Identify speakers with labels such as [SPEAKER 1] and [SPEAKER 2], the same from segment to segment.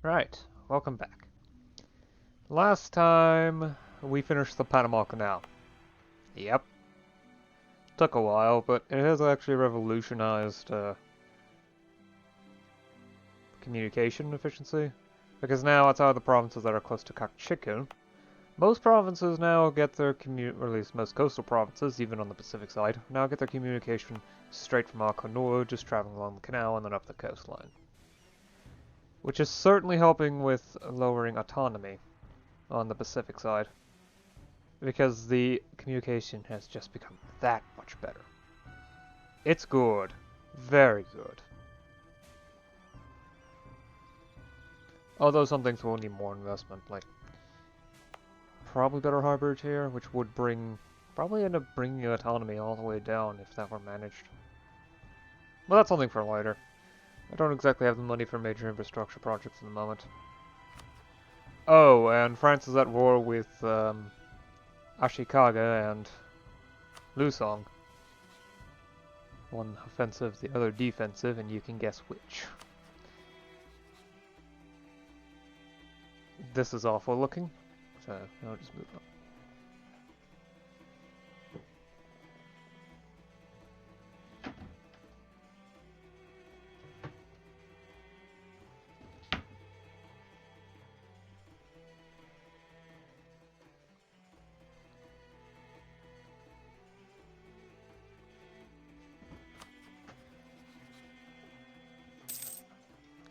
[SPEAKER 1] Right, welcome back. Last time we finished the Panama Canal. Yep, took a while, but it has actually revolutionized communication efficiency. Because now outside of the provinces that are close to Kakchiku, most provinces now get their or at least most coastal provinces, even on the Pacific side, now get their communication straight from Akonoro, just traveling along the canal and then up the coastline. Which is certainly helping with lowering autonomy on the Pacific side, because the communication has just become that much better. It's good. Very good. Although some things will need more investment, like probably better harborage here, which would probably end up bringing autonomy all the way down if that were managed. Well, that's something for later. I don't exactly have the money for major infrastructure projects at the moment. Oh, and France is at war with Ashikaga and Lusong. One offensive, the other defensive, and you can guess which. This is awful looking, so I'll just move on.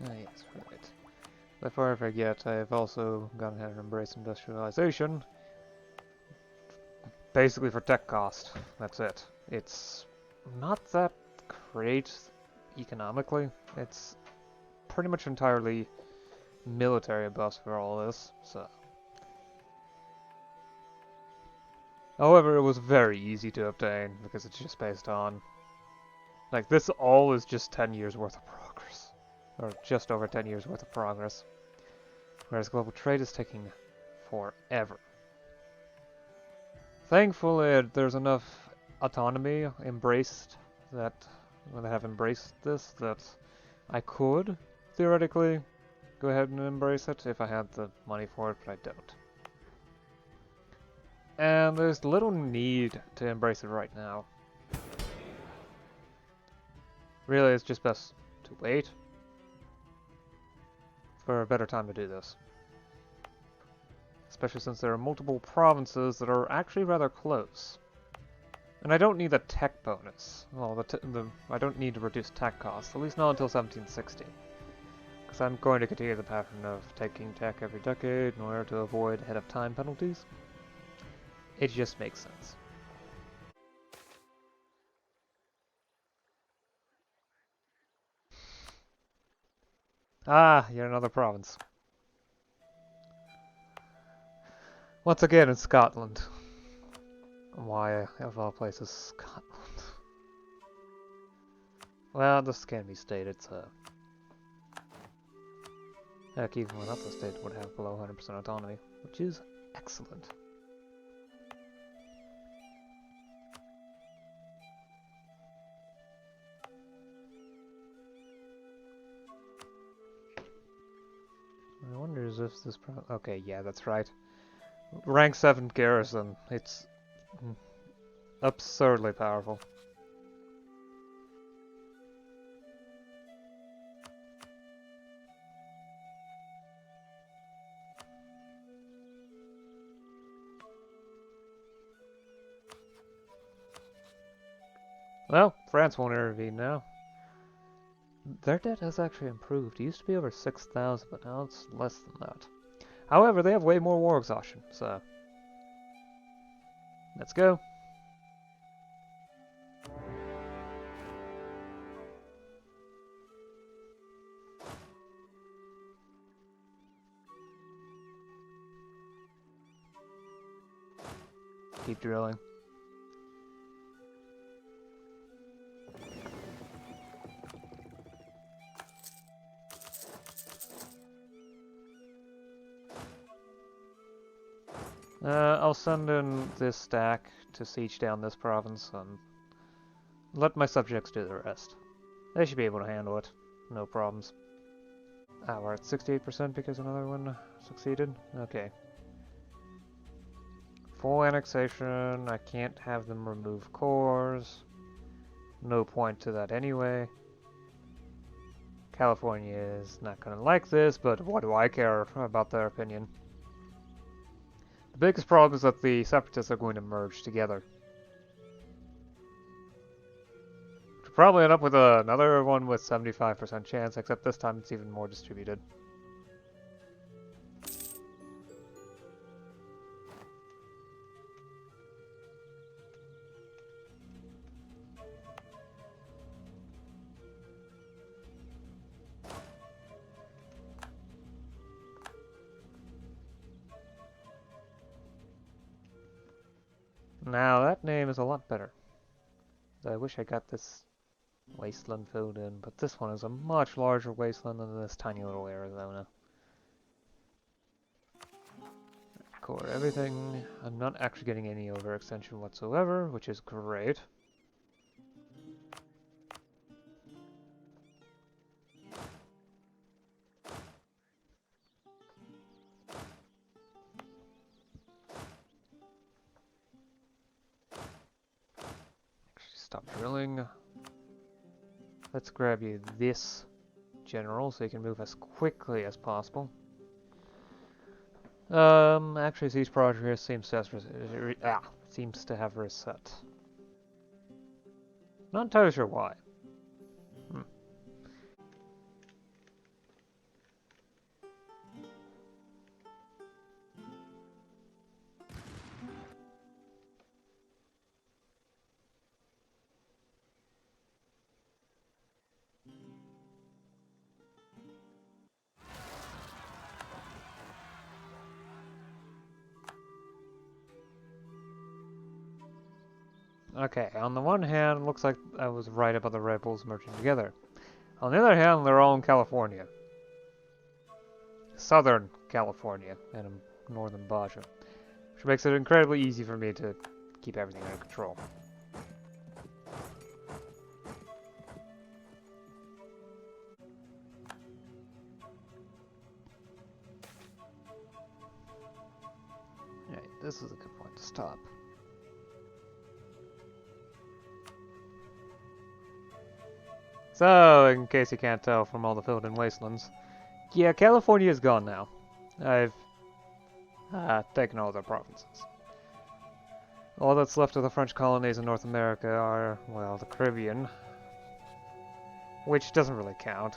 [SPEAKER 1] Ah, yes, right. Before I forget, I have also gone ahead and embraced industrialization. Basically for tech cost. That's it. It's not that great economically. It's pretty much entirely military bust for all this, so. However, it was very easy to obtain because it's just based on. Like, this all is just 10 years worth of progress. Or just over 10 years worth of progress. Whereas global trade is taking forever. Thankfully, there's enough autonomy embraced that when I have embraced this, that I could theoretically go ahead and embrace it if I had the money for it, but I don't. And there's little need to embrace it right now. Really, it's just best to wait for a better time to do this. Especially since there are multiple provinces that are actually rather close. And I don't need a tech bonus. Well, I don't need to reduce tech costs, at least not until 1760. Because I'm going to continue the pattern of taking tech every decade in order to avoid ahead-of-time penalties. It just makes sense. Ah, yet another province. Once again in Scotland. Why, of all places, Scotland? Well, this can be stated, so. Heck, even without the state would have below 100% autonomy, which is excellent. I wonder if this okay, yeah, that's right. Rank 7 garrison. It's absurdly powerful. Well, France won't intervene now. Their debt has actually improved. It used to be over 6,000, but now it's less than that. However, they have way more war exhaustion, so. Let's go. Keep drilling. I'll send in this stack to siege down this province and let my subjects do the rest. They should be able to handle it. No problems. Ah, we're at 68% because another one succeeded? Okay. Full annexation, I can't have them remove cores. No point to that anyway. California is not gonna like this, but what do I care about their opinion? The biggest problem is that the separatists are going to merge together. We'll probably end up with another one with 75% chance, except this time it's even more distributed. Now that name is a lot better. I wish I got this wasteland filled in, but this one is a much larger wasteland than this tiny little Arizona. Core everything. I'm not actually getting any overextension whatsoever, which is great. Stop drilling. Let's grab you this general so you can move as quickly as possible. Actually, siege progress seems to have reset. Not entirely sure why. Okay, on the one hand, it looks like I was right about the rebels merging together. On the other hand, they're all in California. Southern California, and northern Baja. Which makes it incredibly easy for me to keep everything under control. Alright, this is a good point to stop. So, in case you can't tell from all the filled-in wastelands, yeah, California is gone now. I've taken all their provinces. All that's left of the French colonies in North America are, well, the Caribbean, which doesn't really count.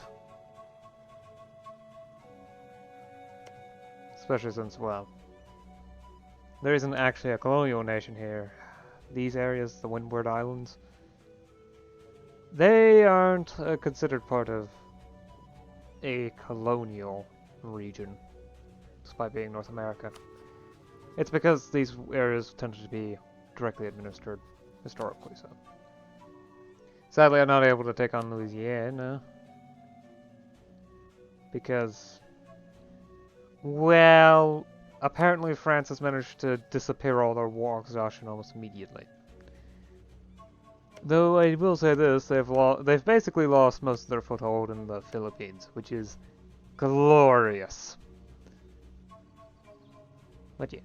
[SPEAKER 1] Especially since, well, there isn't actually a colonial nation here. These areas, the Windward Islands, they aren't considered part of a colonial region, despite being North America. It's because these areas tended to be directly administered historically, so. Sadly, I'm not able to take on Louisiana. Because, well, apparently France has managed to disappear all their war exhaustion almost immediately. Though I will say this, they've basically lost most of their foothold in the Philippines, which is glorious. But yeah.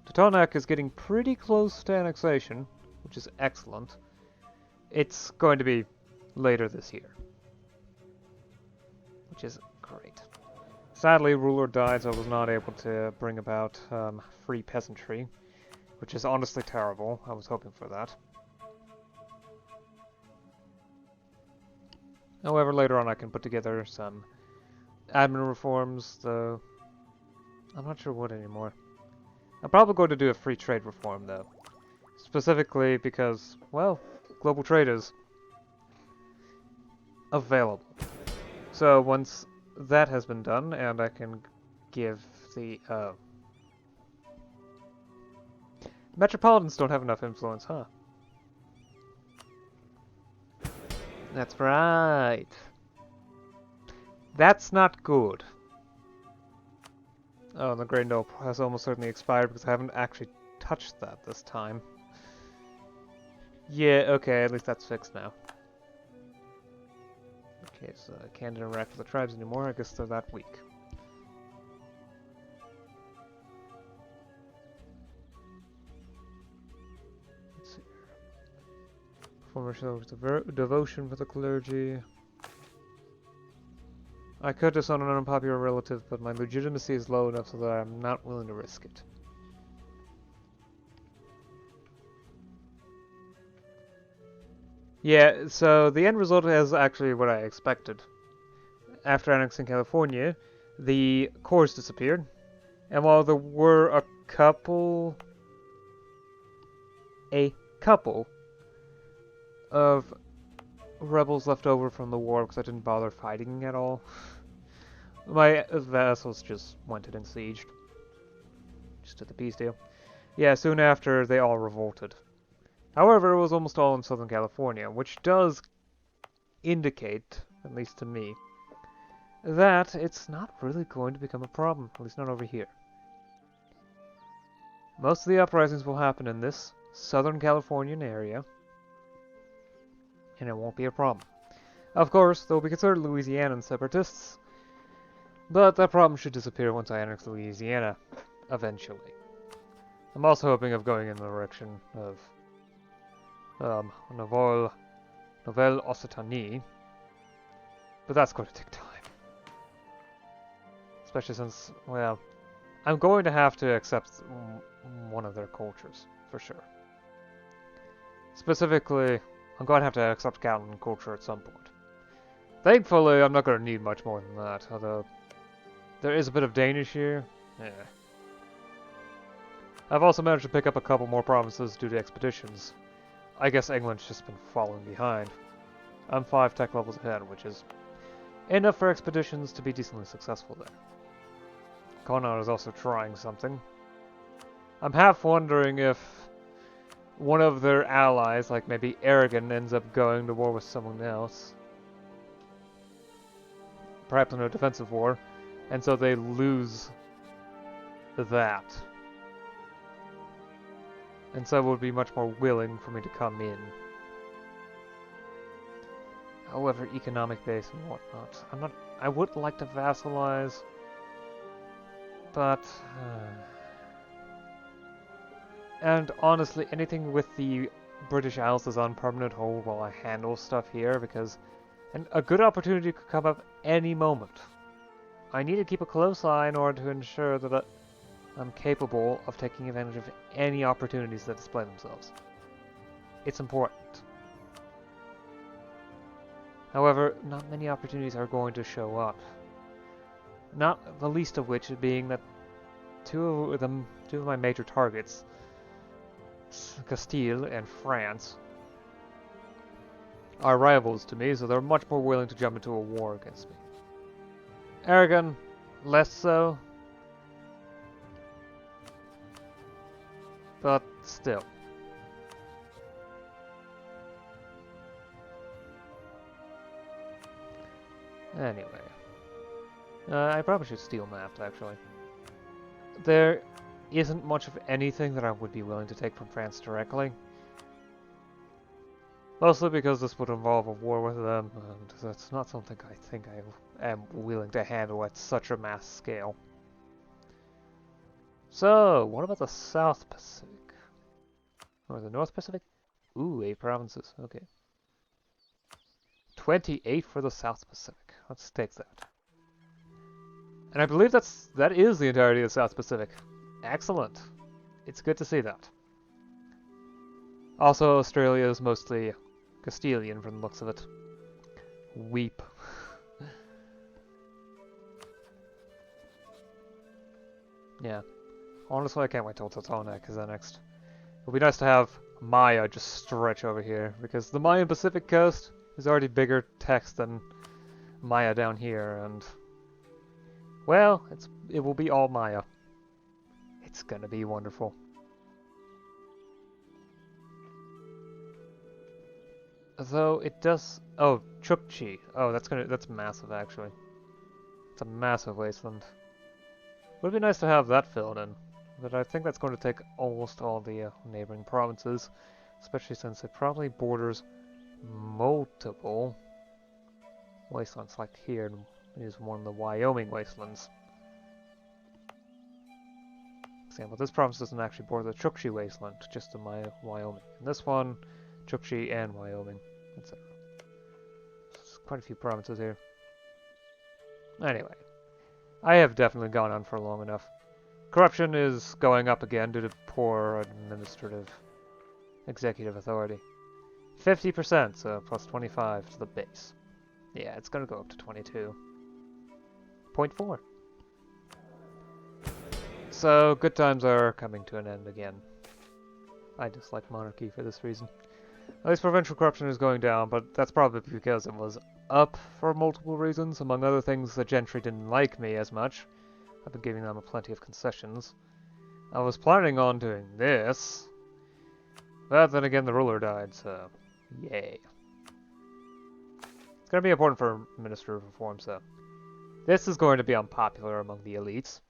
[SPEAKER 1] Totonac is getting pretty close to annexation, which is excellent. It's going to be later this year, which is great. Sadly, ruler died, so I was not able to bring about free peasantry, which is honestly terrible. I was hoping for that. However, later on I can put together some admin reforms, though I'm not sure what anymore. I'm probably going to do a free trade reform, though. Specifically because, well, global trade is available. So once that has been done, and I can give the, Metropolitans don't have enough influence, huh? That's right. That's not good. Oh, the Grey Nope has almost certainly expired because I haven't actually touched that this time. Yeah, okay, at least that's fixed now. Okay, so I can't interact with the tribes anymore. I guess they're that weak. Let's see. Perform yourself with devotion for the clergy. I could disown an unpopular relative, but my legitimacy is low enough so that I'm not willing to risk it. Yeah, so the end result is actually what I expected. After annexing California, the cores disappeared, and while there were a couple of rebels left over from the war because I didn't bother fighting at all, my vassals just went and sieged. Just did the peace deal. Yeah, soon after, they all revolted. However, it was almost all in Southern California, which does indicate, at least to me, that it's not really going to become a problem, at least not over here. Most of the uprisings will happen in this Southern Californian area, and it won't be a problem. Of course, they'll be considered Louisianan separatists, but that problem should disappear once I annex Louisiana, eventually. I'm also hoping of going in the direction of Nouvelle-Occitanie, but that's going to take time. Especially since, well, I'm going to have to accept one of their cultures, for sure. Specifically, I'm going to have to accept Catalan culture at some point. Thankfully, I'm not going to need much more than that, although there is a bit of Danish here. Yeah. I've also managed to pick up a couple more provinces due to expeditions. I guess England's just been falling behind. I'm 5 tech levels ahead, which is enough for expeditions to be decently successful there. Connaught is also trying something. I'm half wondering if one of their allies, like maybe Aragon, ends up going to war with someone else. Perhaps in a defensive war, and so they lose that. And so would be much more willing for me to come in. However, economic base and whatnot. I would like to vassalize, but and honestly, anything with the British Isles is on permanent hold while I handle stuff here, because a good opportunity could come up any moment. I need to keep a close eye in order to ensure that I'm capable of taking advantage of any opportunities that display themselves. It's important. However, not many opportunities are going to show up. Not the least of which being that two of my major targets, Castile and France, are rivals to me, so they're much more willing to jump into a war against me. Aragon, less so. But still. Anyway. I probably should steal maps, actually. There isn't much of anything that I would be willing to take from France directly. Mostly because this would involve a war with them, and that's not something I think I am willing to handle at such a mass scale. So, what about the South Pacific? Or the North Pacific? Ooh, 8 provinces, okay. 28 for the South Pacific. Let's take that. And I believe that is the entirety of the South Pacific. Excellent. It's good to see that. Also, Australia is mostly Castilian from the looks of it. Weep. Yeah. Honestly, I can't wait till Totonac is annexed. It'll be nice to have Maya just stretch over here, because the Mayan Pacific coast is already bigger text than Maya down here, and well, it will be all Maya. It's gonna be wonderful. Though it does. Oh, Chukchi. Oh, that's massive actually. It's a massive wasteland. Would be nice to have that filled in, but I think that's going to take almost all the neighboring provinces, especially since it probably borders multiple wasteland select here and use one of the Wyoming wastelands. For example, this province doesn't actually border the Chukchi wasteland, just the Wyoming. And this one, Chukchi and Wyoming, etc. There's quite a few provinces here. Anyway, I have definitely gone on for long enough. Corruption is going up again due to poor administrative executive authority. 50%, so plus 25 to the base. Yeah, it's gonna go up to 22.4. So, good times are coming to an end again. I dislike monarchy for this reason. At least provincial corruption is going down, but that's probably because it was up for multiple reasons. Among other things, the gentry didn't like me as much. I've been giving them plenty of concessions. I was planning on doing this, but then again the ruler died, so yay. It's going to be important for Minister of Reform, so this is going to be unpopular among the elites.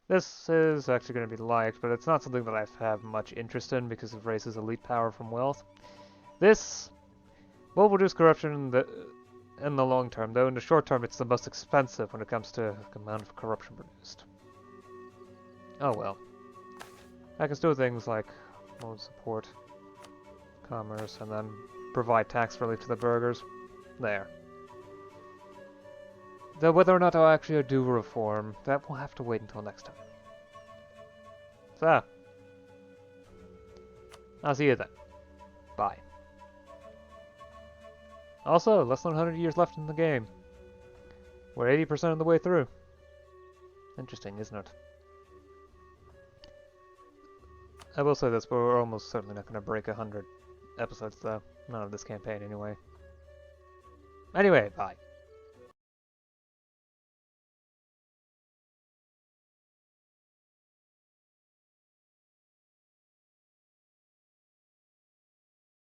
[SPEAKER 1] This is actually going to be liked, but it's not something that I have much interest in because it raises elite power from wealth. This will reduce corruption in the long term, though in the short term it's the most expensive when it comes to the amount of corruption produced. Oh well. I can still do things like support commerce and then provide tax relief to the burghers. There. Though whether or not I'll actually do reform, that will have to wait until next time. So, I'll see you then. Bye. Also, less than 100 years left in the game. We're 80% of the way through. Interesting, isn't it? I will say this, but we're almost certainly not going to break 100 episodes, though. None of this campaign, anyway. Anyway, bye.